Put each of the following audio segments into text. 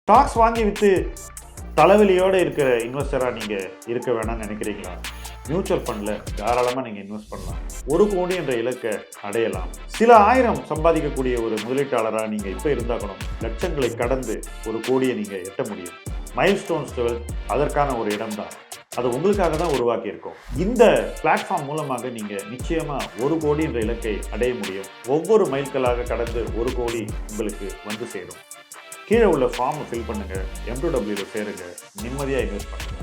Stocks வாங்கி விற்று தலைவலியோடு இருக்கிற இன்வெஸ்டராக நீங்கள் இருக்க வேணாம்னு நினைக்கிறீங்களா? மியூச்சுவல் ஃபண்டில் தாராளமாக நீங்கள் இன்வெஸ்ட் பண்ணலாம். 1 கோடி என்ற இலக்கை அடையலாம். சில ஆயிரம் சம்பாதிக்கக்கூடிய ஒரு முதலீட்டாளராக நீங்கள் இப்போ இருந்தாக்கணும். லட்சங்களை கடந்து 1 கோடியை நீங்கள் எட்ட முடியும். மைல்ஸ்டோன்ஸ் 12 அதற்கான ஒரு இடம் தான். அது உங்களுக்காக தான் உருவாக்கி இருக்கும். இந்த பிளாட்ஃபார்ம் மூலமாக நீங்கள் நிச்சயமாக 1 கோடி என்ற இலக்கை அடைய முடியும். ஒவ்வொரு மைல்களாக கடந்து 1 கோடி உங்களுக்கு வந்து சேரும். கீழே உள்ள ஃபார்மை ஃபில் பண்ணுங்க, M2W சேருங்க, நிம்மதியாக இன்வெஸ்ட் பண்ணுங்க.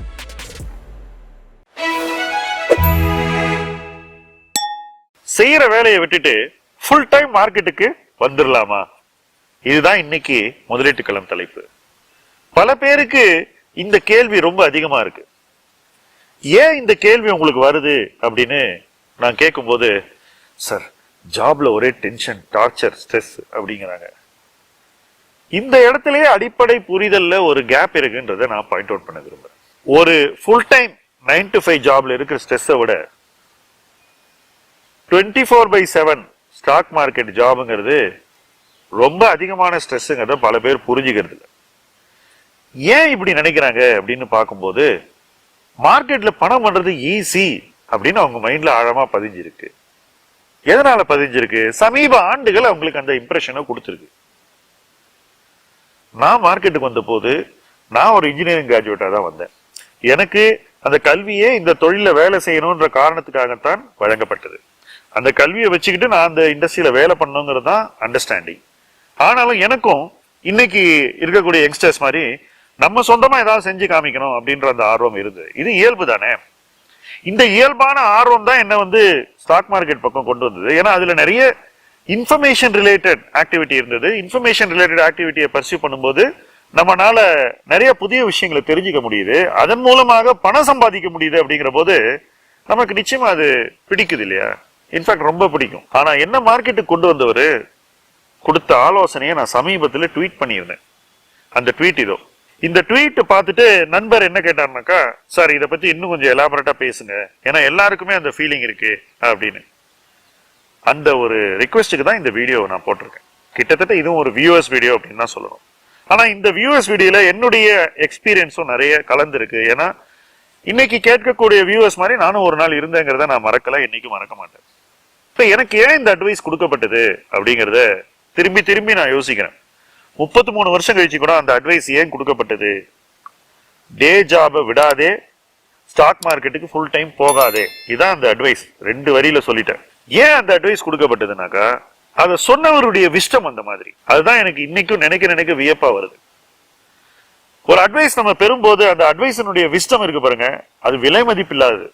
செய்யற வேலையை விட்டுட்டு ஃபுல் டைம் மார்க்கெட்டுக்கு வந்துடலாமா? இதுதான் இன்னைக்கு முதலீட்டு களம் தலைப்பு. பல பேருக்கு இந்த கேள்வி ரொம்ப அதிகமா இருக்கு. ஏன் இந்த கேள்வி உங்களுக்கு வருது அப்படின்னு நான் கேட்கும்போது, சார் ஜாப்ல ஒரே டென்ஷன், டார்ச்சர், ஸ்ட்ரெஸ் அப்படிங்கிறாங்க. இந்த இடத்துலயே அடிப்படை புரிதல்ல ஒரு கேப் இருக்குன்றத நான் பாயிண்ட் அவுட் பண்ண விரும்புறேன். ஒரு ஃபுல் டைம் 9 to 5 ஜாப்ல இருக்கிற ஸ்ட்ரெஸ்ஸை விட 24/7 ஸ்டாக் மார்க்கெட் ஜாப்ங்கிறது ரொம்ப அதிகமான ஸ்ட்ரெஸ்ஸுங்கிறத பல பேர் புரிஞ்சுக்கிறது இல்லை. ஏன் இப்படி நினைக்கிறாங்க அப்படின்னு பார்க்கும்போது, மார்க்கெட்ல பணம் பண்றது ஈஸி அப்படின்னு அவங்க மைண்ட்ல ஆழமா பதிஞ்சிருக்கு. எதனால பதிஞ்சிருக்கு? சமீப ஆண்டுகள் அவங்களுக்கு அந்த இம்ப்ரெஷனை கொடுத்துருக்கு. நான் மார்க்கெட்டுக்கு வந்த போது நான் ஒரு இன்ஜினியரிங் கிராஜுவேட்டா தான் வந்தேன். எனக்கு அந்த கல்வியே இந்த தொழில வேலை செய்யணும்ன்ற காரணத்துக்காகத்தான் வழங்கப்பட்டது. அந்த கல்வியை வச்சுக்கிட்டு நான் அந்த இண்டஸ்ட்ரியில வேலை பண்ணணுங்கிறது தான் அண்டர்ஸ்டாண்டிங். ஆனாலும் எனக்கும் இன்னைக்கு இருக்கக்கூடிய யங்ஸ்டர்ஸ் மாதிரி நம்ம சொந்தமா ஏதாவது செஞ்சு காமிக்கணும் அப்படின்ற அந்த ஆர்வம் இருந்தது. இது இயல்பு தானே. இந்த இயல்பான ஆர்வம் தான் என்ன ஸ்டாக் மார்க்கெட் பக்கம் கொண்டு வந்தது. ஏன்னா அதுல நிறைய இன்ஃபர்மேஷன் ரிலேட்டட் ஆக்டிவிட்டி இருந்தது. இன்ஃபர்மேஷன் ரிலேட்டட் ஆக்டிவிட்டியை பர்சியூ பண்ணும்போது நம்மளால நிறைய புதிய விஷயங்களை தெரிஞ்சுக்க முடியுது. அதன் மூலமாக பணம் சம்பாதிக்க முடியுது. அப்படிங்கிற போது நமக்கு நிச்சயமா அது பிடிக்குது இல்லையா? இன்ஃபேக்ட் ரொம்ப பிடிக்கும். ஆனா என்ன மார்க்கெட்டுக்கு கொண்டு வந்தவர் கொடுத்த ஆலோசனையை நான் சமீபத்தில் ட்வீட் பண்ணியிருந்தேன். அந்த ட்வீட் இதோ. இந்த ட்வீட் பார்த்துட்டு நண்பர் என்ன கேட்டார்னாக்கா, சார் இதை பத்தி இன்னும் கொஞ்சம் எலாபரேட்டா பேசுங்க, ஏன்னா எல்லாருக்குமே அந்த ஃபீலிங் இருக்கு அப்படின்னு. அந்த ஒரு ரிக்வெஸ்ட்டுக்கு தான் இந்த வீடியோ நான் போட்டிருக்கேன். கிட்டத்தட்ட இதுவும் ஒரு வியூவர்ஸ் வீடியோ அப்படின்னு தான் சொல்லணும். ஆனா இந்த வியூவர்ஸ் வீடியோல என்னுடைய எக்ஸ்பீரியன்ஸும் நிறைய கலந்துருக்கு. ஏன்னா இன்னைக்கு கேட்கக்கூடிய வியூவர்ஸ் மாதிரி நானும் ஒரு நாள் இருந்தேங்கிறத நான் மறக்கல, இன்னைக்கு மறக்க மாட்டேன். இப்ப எனக்கு ஏன் இந்த அட்வைஸ் கொடுக்கப்பட்டது அப்படிங்கிறத திரும்பி திரும்பி நான் யோசிக்கிறேன். 33 வருஷம் கழிச்சு கூட அந்த அட்வைஸ் ஏன் கொடுக்கப்பட்டது? டே ஜாபை விடாதே, ஸ்டாக் மார்க்கெட்டுக்கு ஃபுல் டைம் போகாதே, இதான் அந்த அட்வைஸ். 2 வரியில சொல்லிட்டேன். ஏன் அந்த அட்வைஸ் கொடுக்கப்பட்டதுனாக்கா, அதை சொன்னவருடைய விஷ்டம் அந்த மாதிரி. அதுதான் எனக்கு இன்னைக்கும் நினைக்க வியப்பா வருது. ஒரு அட்வைஸ் நம்ம பெறும்போது அந்த அட்வைஸனுடைய விஷ்டம் இருக்கு பாருங்க, அது விலை மதிப்பு இல்லாதது.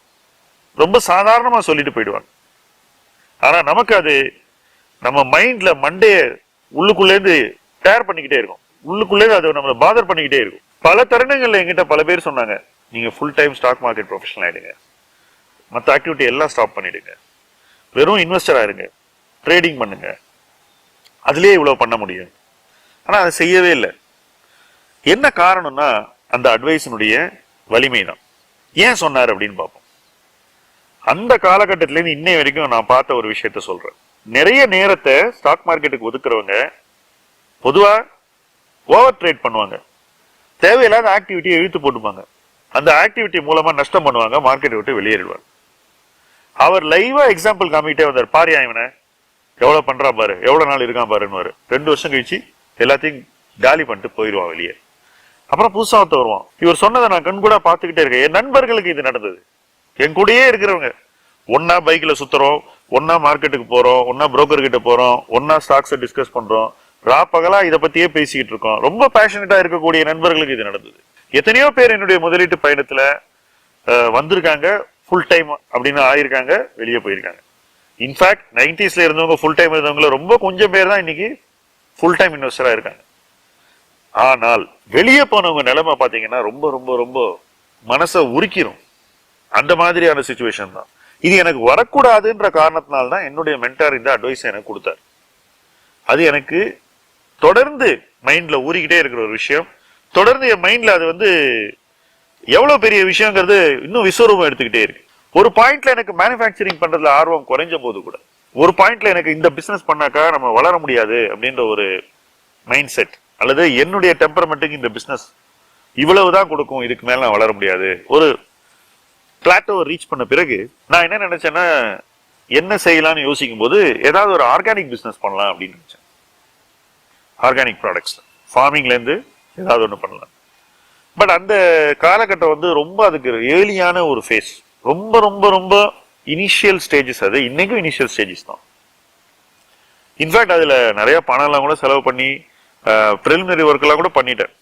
ரொம்ப சாதாரணமா சொல்லிட்டு போயிடுவாங்க. ஆனா நமக்கு அது நம்ம மைண்ட்ல மண்டைய உள்ளுக்குள்ளேருந்து டேர் பண்ணிக்கிட்டே இருக்கும். உள்ளுக்குள்ளேருந்து அது நம்மளை பாதர் பண்ணிக்கிட்டே இருக்கும். பல தருணங்கள்ல என்கிட்ட பல பேர் சொன்னாங்க, நீங்க full time stock market professional ஆயிடுங்க, மற்ற ஆக்டிவிட்டி எல்லாம் ஸ்டாப் பண்ணிடுங்க, வெறும் இன்வெஸ்டர் ஆயிருங்க, ட்ரேடிங் பண்ணுங்க, அதுலயே இவ்வளவு பண்ண முடியும். ஆனா அதை செய்யவே இல்லை. என்ன காரணம்னா அந்த அட்வைஸினுடைய வலிமை தான். ஏன் சொன்னார் அப்படின்னு பார்ப்போம். அந்த காலகட்டத்திலேருந்து இன்னை வரைக்கும் நான் பார்த்த ஒரு விஷயத்த சொல்றேன். நிறைய நேரத்தை ஸ்டாக் மார்க்கெட்டுக்கு ஒதுக்குறவங்க பொதுவா ஓவர் ட்ரேட் பண்ணுவாங்க. தேவையில்லாத ஆக்டிவிட்டியை இழுத்து போட்டுப்பாங்க. அந்த ஆக்டிவிட்டி மூலமா நஷ்டம் பண்ணுவாங்க, மார்க்கெட்டை விட்டு வெளியேறிடுவாங்க. அவர் லைவா எக்ஸாம்பிள் காமிக்கிட்டே வந்தார். பாரியா இவனை எவ்வளவு பண்றா பாரு, எவ்வளவு நாள் இருக்கான் பாருன்னு. 2 வருஷம் கழிச்சு எல்லாத்தையும் காலி பண்ணிட்டு போயிடுவான் வெளியே. அப்புறம் புதுசா வருவான். இவர் சொன்னதை நான் கண்கூடா பார்த்துக்கிட்டே இருக்கேன். என் நண்பர்களுக்கு இது நடந்தது. என் கூடயே இருக்கிறவங்க ஒன்னா பைக்ல சுத்துறோம், ஒன்னா மார்க்கெட்டுக்கு போறோம், ஒன்னா புரோக்கர் கிட்ட போறோம், ஒன்னா ஸ்டாக்ஸை டிஸ்கஸ் பண்றோம், ராப்பகலா இதை பத்தியே பேசிக்கிட்டு இருக்கோம். ரொம்ப பேஷனட்டா இருக்கக்கூடிய நண்பர்களுக்கு இது நடந்தது. எத்தனையோ பேர் என்னுடைய முதலீட்டு பயணத்துல வந்திருக்காங்க, ஃபுல் டைம் அப்படின்னு ஆயிருக்காங்க, வெளியே போயிருக்காங்க. இன்ஃபேக்ட் 90s இருந்தவங்க, ஃபுல் டைம் இருந்தவங்கள ரொம்ப கொஞ்சம் பேர் தான் இன்னைக்கு ஃபுல் டைம் இன்வெஸ்டரா இருக்காங்க. ஆனால் வெளியே போனவங்க நிலைமை பாத்தீங்கன்னா ரொம்ப ரொம்ப ரொம்ப மனசை உருக்கிரும். அந்த மாதிரியான சிச்சுவேஷன் தான். இது எனக்கு வரக்கூடாதுன்ற காரணத்தினால்தான் என்னுடைய மென்டார் இந்த அட்வைஸ் எனக்கு கொடுத்தார். அது எனக்கு தொடர்ந்து மைண்ட்ல ஊறிக்கிட்டே இருக்கிற ஒரு விஷயம். தொடர்ந்து என் மைண்ட்ல அது எவ்வளவு பெரிய விஷயங்கிறது இன்னும் விஸ்வரூபம் எடுத்துக்கிட்டே இருக்கு. ஒரு பாயிண்ட்ல எனக்கு மேனுஃபேக்சரிங் பண்றதுல ஆர்வம் குறைஞ்ச போது கூட, ஒரு பாயிண்ட்ல எனக்கு இந்த பிசினஸ் பண்ணாக்கா நம்ம வளர முடியாது அப்படின்ற ஒரு மைண்ட் செட் அல்லது என்னுடைய டெம்பரமெண்ட்டுக்கு இந்த பிசினஸ் இவ்வளவுதான் கொடுக்கும், இதுக்கு மேல நான் வளர முடியாது. ஒரு பிளாட்டோ ரீச் பண்ண பிறகு நான் என்ன நினைச்சேன்னா, என்ன செய்யலாம்னு யோசிக்கும் போது ஏதாவது ஒரு ஆர்கானிக் பிசினஸ் பண்ணலாம் அப்படின்னு நினைச்சேன். ஆர்கானிக் ப்ராடக்ட்ஸ் ஃபார்மிங்ல இருந்து ஏதாவது ஒன்று பண்ணலாம். பட் அந்த காலகட்டம் வந்து ரொம்ப அதுக்கு ஏர்லியான ஒரு ஃபேஸ், ரொம்ப ரொம்ப ரொம்ப இனிஷியல் ஸ்டேஜஸ். அது இன்னைக்கும் இனிஷியல் ஸ்டேஜஸ் தான். இன்ஃபேக்ட் அதுல நிறைய பணம் எல்லாம் கூட செலவு பண்ணி ப்ரிலிமினரி ஒர்க் எல்லாம் கூட பண்ணிட்டேன்.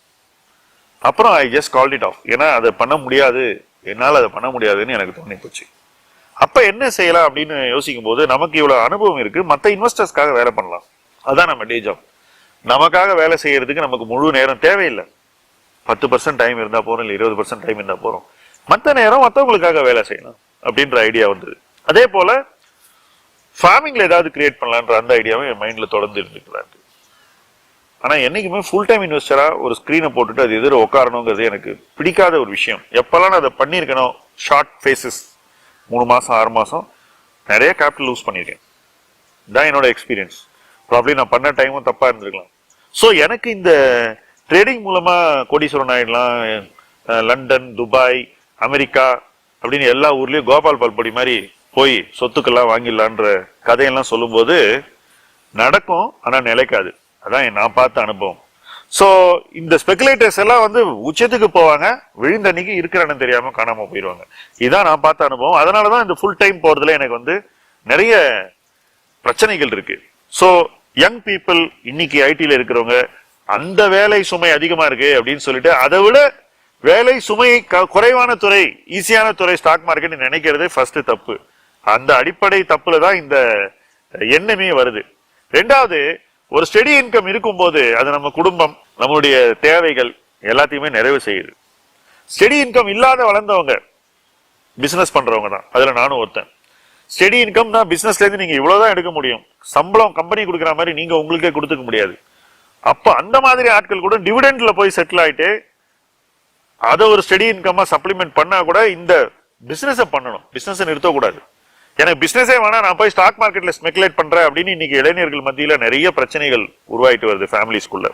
அப்புறம் I just called it of. ஏன்னா அதை பண்ண முடியாது, என்னால் அதை பண்ண முடியாதுன்னு எனக்கு தோணி போச்சு. அப்ப என்ன செய்யலாம் அப்படின்னு யோசிக்கும் போது, நமக்கு இவ்வளவு அனுபவம் இருக்கு, மற்ற இன்வெஸ்டர்ஸ்க்காக வேலை பண்ணலாம். அதான் நம்ம டே ஜாப். நமக்காக வேலை செய்யறதுக்கு நமக்கு முழு நேரம் தேவையில்லை. 10% டைம் இருந்தா போறோம், இல்லை 20% டைம் இருந்தா போறோம். மற்ற நேரம் மற்றவங்களுக்காக வேலை செய்யலாம் அப்படின்ற ஐடியா வந்தது. அதே போல ஃபார்மிங்ல ஏதாவது கிரியேட் பண்ணலான்ற அந்த ஐடியாவும் என் மைண்ட்ல தொடர்ந்து இருந்துக்கிறாரு. ஆனா என்னைக்குமே ஃபுல் டைம் இன்வெஸ்டரா ஒரு ஸ்கிரீனை போட்டுட்டு அது எதிர உட்காரணுங்கிறது எனக்கு பிடிக்காத ஒரு விஷயம். எப்பெல்லாம் நான் அதை பண்ணியிருக்கணும், ஷார்ட் ஃபேஸஸ் 3 மாசம் 6 மாசம் நிறைய கேபிட்டல் லூஸ் பண்ணியிருக்கேன். தான் என்னோட எக்ஸ்பீரியன்ஸ். ப்ராப்ளி நான் பண்ண டைமும் தப்பா இருந்திருக்கலாம். ஸோ எனக்கு இந்த ட்ரேடிங் மூலமா கோடீஸ்வரன் ஆயிடலாம், லண்டன், துபாய், அமெரிக்கா அப்படின்னு எல்லா ஊர்லயும் கோபால் பல்பொடி மாதிரி போய் சொத்துக்கெல்லாம் வாங்கிடலான்ற கதையெல்லாம் சொல்லும் போது நடக்கும், ஆனா நிலைக்காது. அதான் நான் பார்த்த அனுபவம். சோ இந்த ஸ்பெகுலேட்டர்ஸ் எல்லாம் வந்து உச்சத்துக்கு போவாங்க, விழுந்த அன்னைக்கு இருக்கிற இடம் தெரியாம காணாம போயிடுவாங்க. இதான் நான் பார்த்த அனுபவம். அதனாலதான் இந்த ஃபுல் டைம் போறதுல எனக்கு வந்து நிறைய பிரச்சனைகள் இருக்கு. சோ யங் பீப்புள் இன்னைக்கு ஐடில இருக்கிறவங்க, அந்த வேலை சுமை அதிகமா இருக்கு அப்படின்னு சொல்லிட்டு அதை விட வேலை சுமை குறைவான துறை, ஈஸியான துறை ஸ்டாக் மார்க்கெட் நினைக்கிறது ஃபர்ஸ்ட் தப்பு. அந்த அடிப்படை தப்புல தான் இந்த எண்ணமே வருது. ரெண்டாவது, ஒரு ஸ்டெடி இன்கம் இருக்கும் போது அது நம்ம குடும்பம், நம்மளுடைய தேவைகள் எல்லாத்தையுமே நிறைவு செய்யுது. ஸ்டெடி இன்கம் இல்லாத வளர்ந்தவங்க பிசினஸ் பண்றவங்க தான், அதுல நானும் ஒருத்தன். ஸ்டெடி இன்கம் தான் பிசினஸ்ல இருந்து நீங்க இவ்வளவுதான் எடுக்க முடியும், சம்பளம் கம்பெனி கொடுக்குற மாதிரி நீங்க உங்களுக்கே கொடுத்துக்க முடியாது. அப்ப அந்த மாதிரி ஆட்கள் கூட டிவிடெண்ட்ல போய் செட்டில் ஆயிட்டு அதை ஒரு ஸ்டெடி இன்கமா சப்ளிமெண்ட் பண்ணா கூட இந்த பிசினஸ் பண்ணணும், பிசினஸ் நிறுத்தக்கூடாது. எனக்கு பிசினஸே வேணா, நான் போய் ஸ்டாக் மார்க்கெட்ல ஸ்பெகுலேட் பண்றேன் அப்படின்னு இன்னைக்கு இளைஞர்கள் மத்தியில நிறைய பிரச்சனைகள் உருவாயிட்டு வருது ஃபேமிலிஸ்குள்ள.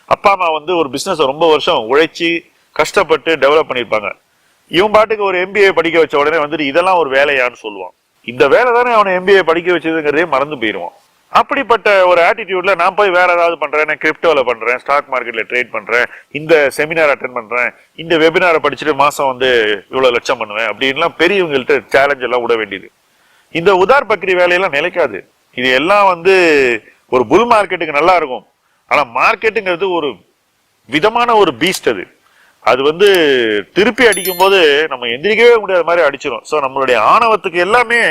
அப்பா அம்மா வந்து ஒரு பிசினஸ் ரொம்ப வருஷம் உழைச்சி கஷ்டப்பட்டு டெவலப் பண்ணிருப்பாங்க. இவன் பாட்டுக்கு ஒரு MBA படிக்க வச்ச உடனே வந்துட்டு இதெல்லாம் ஒரு வேலையான்னு சொல்லுவான். இந்த வேலை தானே அவனை MBA படிக்க வச்சதுங்கிறதே மறந்து போயிடுவான். அப்படிப்பட்ட ஒரு ஆட்டிடியூட்ல நான் போய் வேற ஏதாவது பண்றேன், நான் கிரிப்டோல பண்றேன், ஸ்டாக் மார்க்கெட்ல ட்ரேட் பண்றேன், இந்த செமினார் அட்டென்ட் பண்றேன், இந்த வெபினாரை படிச்சுட்டு மாசம் வந்து இவ்வளவு லட்சம் பண்ணுவேன் அப்படின்லாம் பெரியவங்கள்ட்ட சேலஞ்ச் எல்லாம் விட வேண்டியது. இந்த உதார் பக்ரி வேலையெல்லாம் நிலைக்காது. இது எல்லாம் வந்து ஒரு புல் மார்க்கெட்டுக்கு நல்லா இருக்கும். ஆனா மார்க்கெட்டுங்கிறது ஒரு விதமான ஒரு பீஸ்ட். அது வந்து திருப்பி அடிக்கும் போது நம்ம எந்திரிக்கவே முடியாத மாதிரி அடிச்சிடும். சோ நம்மளுடைய ஆணவத்துக்கு எல்லாமே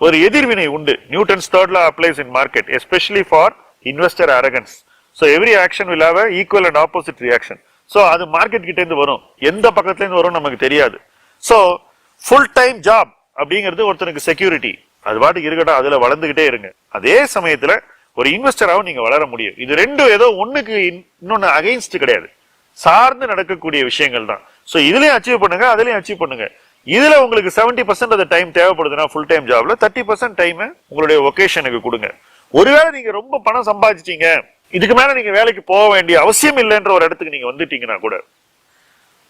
ஒரு எதிர்வினை உண்டு. Newton's third law applies in market, especially for investor arrogance. So every action will have a equal and opposite reaction. So அது மார்க்கெட் கிட்ட இருந்து வரும், எந்த பக்கத்துல இருந்து வரும் நமக்கு தெரியாது. சோ ஃபுல் டைம் ஜாப் அப்படிங்கிறது ஒருத்தனுக்கு செக்யூரிட்டி, அது பாட்டுக்கு இருக்கட்டும், அதுல வளர்ந்துகிட்டே இருங்க. அதே சமயத்துல ஒரு இன்வெஸ்டராகவும் நீங்க வளர முடியும். இது ரெண்டும் ஏதோ ஒண்ணுக்கு இன்னொன்னு அகைன்ஸ்ட் கிடையாது, சார்ந்து நடக்கக்கூடிய விஷயங்கள் தான். சோ இதுலயும் அச்சீவ் பண்ணுங்க, அதுலயும் அச்சீவ் பண்ணுங்க. இதுல உங்களுக்கு 70% அந்த டைம் தேவைப்படுதுன்னா ஃபுல் டைம் ஜாப்ல 30% டைம் உங்களுடைய ஒகேஷனுக்கு கொடுங்க. ஒருவேளை நீங்க ரொம்ப பணம் சம்பாதிச்சிட்டீங்க, இதுக்கு மேல நீங்க வேலைக்கு போக வேண்டிய அவசியம் இல்லைன்ற ஒரு இடத்துக்கு நீங்க வந்துட்டீங்கன்னா கூட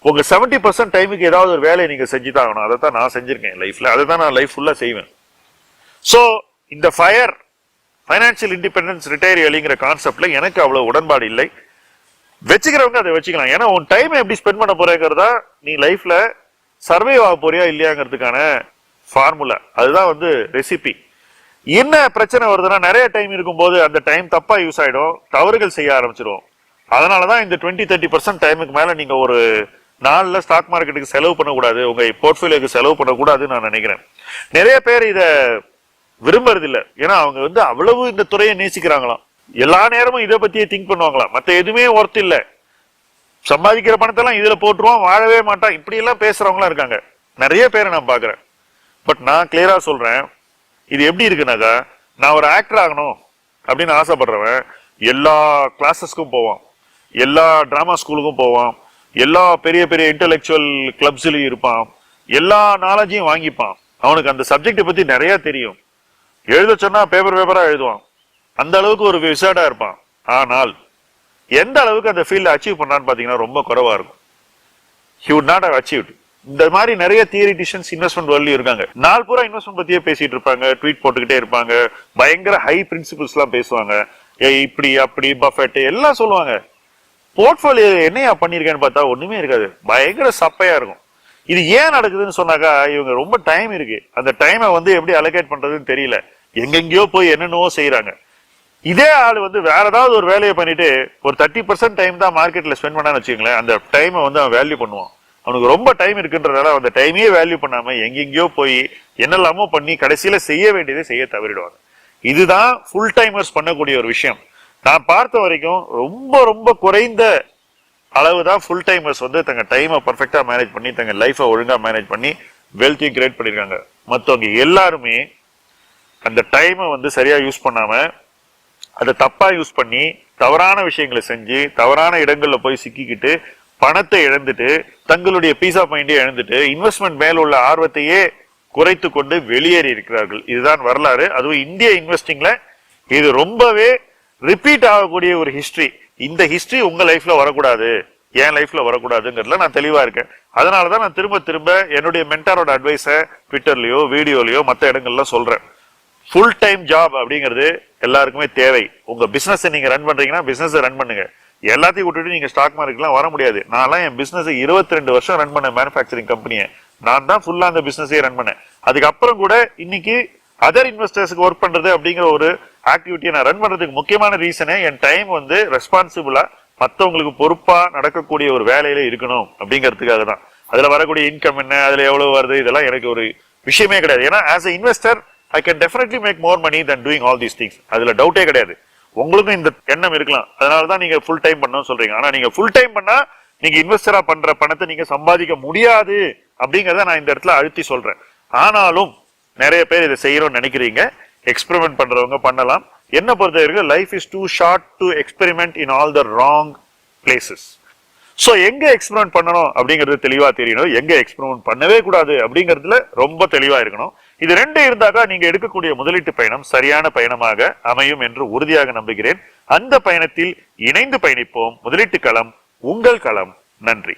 உங்க 70% டைமுக்கு ஏதாவது ஒரு வேலையை நீங்க செஞ்சுதான் ஆகணும். அதை தான் நான் செஞ்சிருக்கேன் லைஃப்ல, அதை தான் நான் லைஃப் ஃபுல்லா செய்வேன். சோ இந்த ஃபைனான்சியல் இண்டிபெண்டன்ஸ் ரிட்டையர் ஏர்லிங்கிற கான்செப்ட்ல எனக்கு அவ்வளவு உடன்பாடு இல்லை. வச்சுக்கிறவங்க அதை வச்சுக்கலாம். ஏன்னா உன் டைம் எப்படி ஸ்பெண்ட் பண்ண போறேங்கிறதா நீ லைஃப்ல சர்வே ஆக போறியா இல்லையாங்கிறதுக்கான ஃபார்முலா, அதுதான் வந்து ரெசிபி. என்ன பிரச்சனை வருதுன்னா, நிறைய டைம் இருக்கும்போது அந்த டைம் தப்பா யூஸ் ஆயிடும், தவறுகள் செய்ய ஆரம்பிச்சிடும். அதனாலதான் இந்த 20-30% டைமுக்கு மேல நீங்க ஒரு நாள்ல ஸ்டாக் மார்க்கெட்டுக்கு செலவு பண்ணக்கூடாது, உங்க போர்ட்ஃபோலியோக்கு செலவு பண்ணக்கூடாதுன்னு நான் நினைக்கிறேன். நிறைய பேர் இத விரும்புறது இல்லை, ஏன்னா அவங்க வந்து அவ்வளவு இந்த துறையை நேசிக்கிறாங்களாம், எல்லா நேரமும் இதை பத்தியே திங்க் பண்ணுவாங்களாம், மத்த எதுவுமே ஒர்த் இல்ல, சம்பாதிக்கிற பணத்தெல்லாம் இதுல போட்டுருவோம், வாழவே மாட்டான், இப்படி எல்லாம் பேசுறவங்களா இருக்காங்க, நிறைய பேரை நான் பாக்குறேன். பட் நான் கிளியரா சொல்றேன், இது எப்படி இருக்குனாக்கா, நான் ஒரு ஆக்டர் ஆகணும் அப்படின்னு ஆசைப்படுறவன் எல்லா கிளாஸஸ்க்கும் போவான், எல்லா டிராமா ஸ்கூலுக்கும் போவான், எல்லா பெரிய பெரிய இன்டெலெக்சுவல் கிளப்ஸ்லயும் இருப்பான், எல்லா நாலேஜையும் வாங்கிப்பான், அவனுக்கு அந்த சப்ஜெக்டை பத்தி நிறைய தெரியும், எழுத சொன்னா பேப்பரா எழுதுவான், அந்த அளவுக்கு ஒரு விசாடா இருப்பான். ஆனால் எந்த அளவுக்கு அந்த ஃபீல்ட அச்சீவ் பண்ணான்னு பாத்தீங்கன்னா ரொம்ப குறைவா இருக்கும். he would not have achieved. இந்த மாதிரி நிறைய தியரிட்டிஷியன்ஸ் இன்வெஸ்ட்மெண்ட் வேர்ல்ட்லயும் இருக்காங்க. நாள் பூரா இன்வெஸ்ட்மெண்ட் பத்தியே பேசிட்டு இருப்பாங்க, ட்வீட் போட்டுக்கிட்டே இருப்பாங்க, பயங்கர ஹை பிரின்சிபிள்ஸ் எல்லாம் பேசுவாங்க, இப்படி அப்படி பஃபெட் எல்லாம் சொல்லுவாங்க. போர்ட்போலியோ என்னையா பண்ணிருக்கேன்னு பார்த்தா ஒண்ணுமே இருக்காது, பயங்கர சப்பையா இருக்கும். இது ஏன் நடக்குதுன்னு சொன்னாக்கா இவங்க ரொம்ப டைம் இருக்கு, அந்த டைமை வந்து எப்படி அலோகேட் பண்றதுன்னு தெரியல, எங்கெங்கயோ போய் என்னென்னவோ செய்யறாங்க. இதே ஆள் வந்து வேற ஏதாவது ஒரு வேலையை பண்ணிட்டு ஒரு 30% டைம் தான் மார்க்கெட்ல ஸ்பெண்ட் பண்ணான்னு வச்சுக்கோங்களேன், அந்த டைமை வந்து அவன் வேல்யூ பண்ணுவான். அவனுக்கு ரொம்ப டைம் இருக்குன்றதால அந்த டைமையே வேல்யூ பண்ணாம எங்கெங்கயோ போய் என்னெல்லாமோ பண்ணி கடைசியில செய்ய வேண்டியதை செய்ய தவறிடுவாங்க. இதுதான் ஃபுல் டைமர்ஸ் பண்ணக்கூடிய ஒரு விஷயம். நான் பார்த்த வரைக்கும் ரொம்ப ரொம்ப குறைந்த அளவுதான் ஃபுல் டைமர்ஸ் வந்து தங்க டைமை பர்ஃபெக்டா மேனேஜ் பண்ணி தங்க லைஃபை ஒழுங்கா மேனேஜ் பண்ணி வெல்த்தையும் கிரியேட் பண்ணிருக்காங்க. மற்றவங்க எல்லாருமே அந்த டைமை வந்து சரியா யூஸ் பண்ணாம அதை தப்பா யூஸ் பண்ணி தவறான விஷயங்களை செஞ்சு தவறான இடங்கள்ல போய் சிக்கிக்கிட்டு பணத்தை இழந்துட்டு தங்களுடைய பீஸ் ஆஃப் மைண்டே இழந்துட்டு இன்வெஸ்ட்மெண்ட் மேல உள்ள ஆர்வத்தையே குறைத்து கொண்டு வெளியேறி இருக்கிறார்கள். இதுதான் வரலாறு. அதுவும் இந்திய இன்வெஸ்டிங்ல இது ரொம்பவே ரிப்பீட் ஆகக்கூடிய ஒரு ஹிஸ்டரி. இந்த ஹிஸ்டரி உங்க லைஃப்ல வரக்கூடாது, என் லைஃப்ல வரக்கூடாதுங்கிறதுல நான் தெளிவா இருக்கேன். அதனாலதான் நான் திரும்ப திரும்ப என்னுடைய மென்டாரோட அட்வைஸை ட்விட்டர்லயோ வீடியோலயோ மற்ற இடங்கள்ல சொல்றேன். ஃபுல் டைம் ஜாப் அப்படிங்கிறது எல்லாருக்குமே தேவை. உங்க பிசினஸ் நீங்க ரன் பண்றீங்கன்னா பிசினஸ் ரன் பண்ணுங்க. எல்லாத்தையும் விட்டுட்டு நீங்க ஸ்டாக் மார்க்கெட்லாம் வர முடியாது. நான் என் பிசினஸ் 22 வருஷம் ரன் பண்ண மேனுஃபேக்சரிங் கம்பெனியை நான் தான் ஃபுல்லா அந்த பிசினஸே ரன் பண்ணேன். அதுக்கப்புறம் கூட இன்னைக்கு அதர் இன்வெஸ்டர்ஸ்க்கு ஒர்க் பண்றது அப்படிங்கிற ஒரு ஆக்டிவிட்டியை நான் ரன் பண்றதுக்கு முக்கியமான ரீசனே என் டைம் வந்து ரெஸ்பான்சிபிளா மற்றவங்களுக்கு பொறுப்பா நடக்கக்கூடிய ஒரு வேலையில இருக்கணும் அப்படிங்கிறதுக்காக தான். அதுல வரக்கூடிய இன்கம் என்ன, அதுல எவ்வளவு வருது, இதெல்லாம் எனக்கு ஒரு விஷயமே கிடையாது. ஏன்னா as a investor I can definitely make more money than doing all these things. அதுல டவுட்டே கிடையாது. உங்களுக்கும் இந்த எண்ணம் இருக்கலாம், அதனாலதான் நீங்க ஃபுல் டைம் பண்ணணும் சொல்றீங்க. ஆனா நீங்க ஃபுல் டைம் பண்ணா நீங்க இன்வெஸ்டரா பண்ற பணத்தை நீங்க சம்பாதிக்க முடியாது அப்படிங்கறத நான் இந்த இடத்துல அழுத்தி சொல்றேன். ஆனாலும் நிறைய பேர் இதை செய்யணும்னு நினைக்கிறீங்க. எக்ஸ்பெரிமெண்ட் பண்றவங்க பண்ணலாம். என்ன பொறுத்த வரைக்கும் life is too short to experiment in all the wrong places. So எங்க எக்ஸ்பெரிமெண்ட் பண்ணணும் அப்படிங்கிறது தெளிவா தெரியணும், எங்க எக்ஸ்பெரிமெண்ட் பண்ணவே கூடாது அப்படிங்கிறதுல ரொம்ப தெளிவா இருக்கணும். இது ரெண்டு இருந்தாக்கா நீங்க எடுக்கக்கூடிய முதலீட்டு பயணம் சரியான பயணமாக அமையும் என்று உறுதியாக நம்புகிறேன். அந்த பயணத்தில் இணைந்து பயணிப்போம். முதலீட்டு களம் உங்கள் களம். நன்றி.